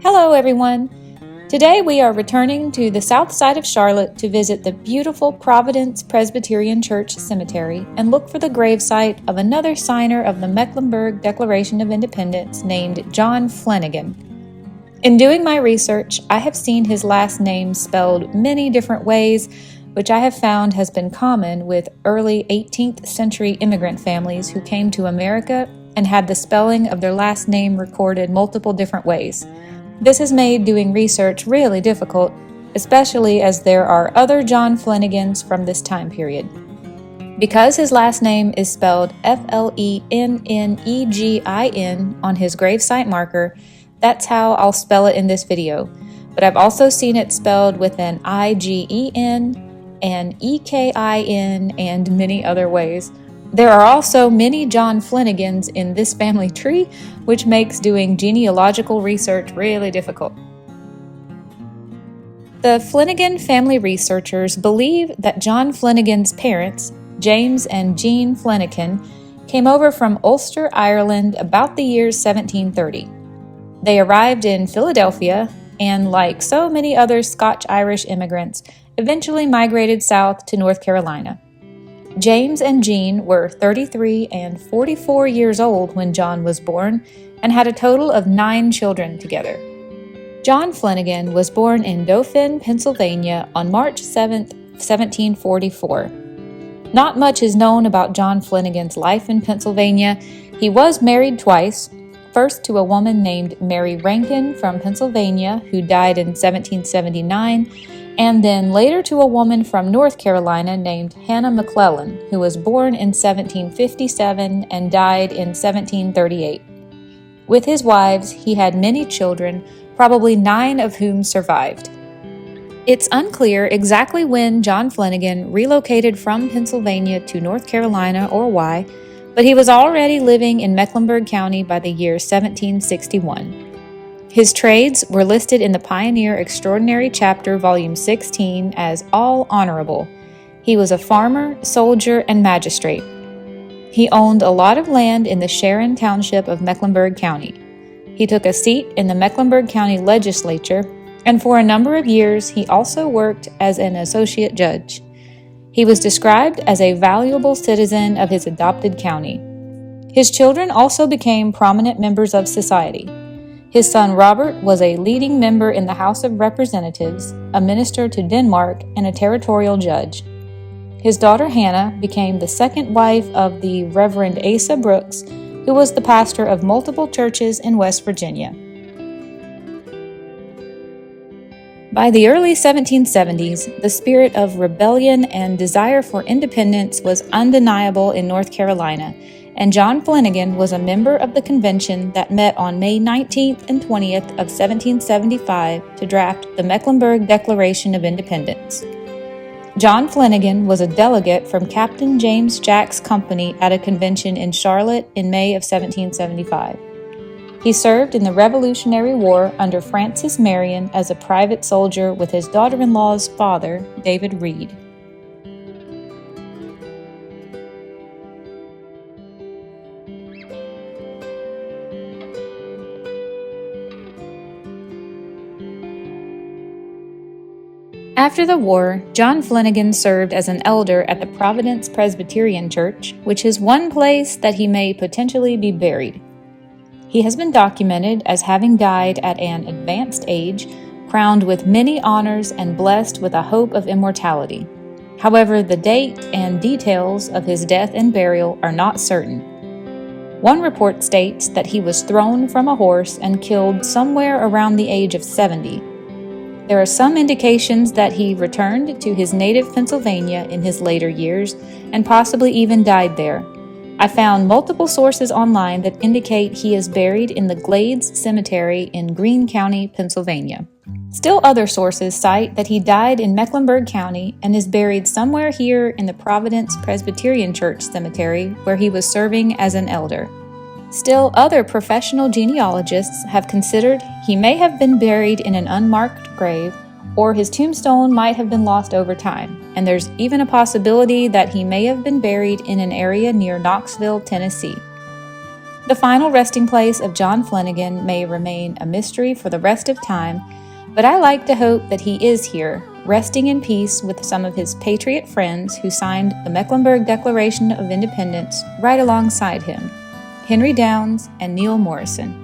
Hello everyone! Today we are returning to the south side of Charlotte to visit the beautiful Providence Presbyterian Church Cemetery and look for the gravesite of another signer of the Mecklenburg Declaration of Independence named John Flennegin. In doing my research, I have seen his last name spelled many different ways, which I have found has been common with early 18th century immigrant families who came to America and had the spelling of their last name recorded multiple different ways. This has made doing research really difficult, especially as there are other John Flennegins from this time period. Because his last name is spelled Flennegin on his gravesite marker, that's how I'll spell it in this video. But I've also seen it spelled with an IGEN, an EKIN, and many other ways. There are also many John Flennegins in this family tree, which makes doing genealogical research really difficult. The Flennegin family researchers believe that John Flennegin's parents, James and Jean Flennegin, came over from Ulster, Ireland about the year 1730. They arrived in Philadelphia and, like so many other Scotch-Irish immigrants, eventually migrated south to North Carolina. James and Jean were 33 and 44 years old when John was born and had a total of 9 children together. John Flennegin was born in Dauphin, Pennsylvania on March 7, 1744. Not much is known about John Flennegin's life in Pennsylvania. He was married twice, first to a woman named Mary Rankin from Pennsylvania who died in 1779, and then later to a woman from North Carolina named Hannah McClellan, who was born in 1757 and died in 1738. With his wives, he had many children, probably 9 of whom survived. It's unclear exactly when John Flennegin relocated from Pennsylvania to North Carolina or why, but he was already living in Mecklenburg County by the year 1761. His trades were listed in the Pioneer Extraordinary Chapter, Volume 16, as all honorable. He was a farmer, soldier, and magistrate. He owned a lot of land in the Sharon Township of Mecklenburg County. He took a seat in the Mecklenburg County Legislature, and for a number of years he also worked as an associate judge. He was described as a valuable citizen of his adopted county. His children also became prominent members of society. His son Robert was a leading member in the House of Representatives, a minister to Denmark, and a territorial judge. His daughter Hannah became the second wife of the Reverend Asa Brooks, who was the pastor of multiple churches in West Virginia. By the early 1770s, the spirit of rebellion and desire for independence was undeniable in North Carolina, and John Flennegin was a member of the convention that met on May 19th and 20th of 1775 to draft the Mecklenburg Declaration of Independence. John Flennegin was a delegate from Captain James Jack's company at a convention in Charlotte in May of 1775. He served in the Revolutionary War under Francis Marion as a private soldier with his daughter-in-law's father, David Reed. After the war, John Flennegin served as an elder at the Providence Presbyterian Church, which is one place that he may potentially be buried. He has been documented as having died at an advanced age, crowned with many honors and blessed with a hope of immortality. However, the date and details of his death and burial are not certain. One report states that he was thrown from a horse and killed somewhere around the age of 70. There are some indications that he returned to his native Pennsylvania in his later years and possibly even died there. I found multiple sources online that indicate he is buried in the Glades Cemetery in Greene County, Pennsylvania. Still other sources cite that he died in Mecklenburg County and is buried somewhere here in the Providence Presbyterian Church Cemetery where he was serving as an elder. Still, other professional genealogists have considered he may have been buried in an unmarked grave, or his tombstone might have been lost over time, and there's even a possibility that he may have been buried in an area near Knoxville, Tennessee. The final resting place of John Flennegin may remain a mystery for the rest of time, but I like to hope that he is here, resting in peace with some of his patriot friends who signed the Mecklenburg Declaration of Independence right alongside him, Henry Downs and Neil Morrison.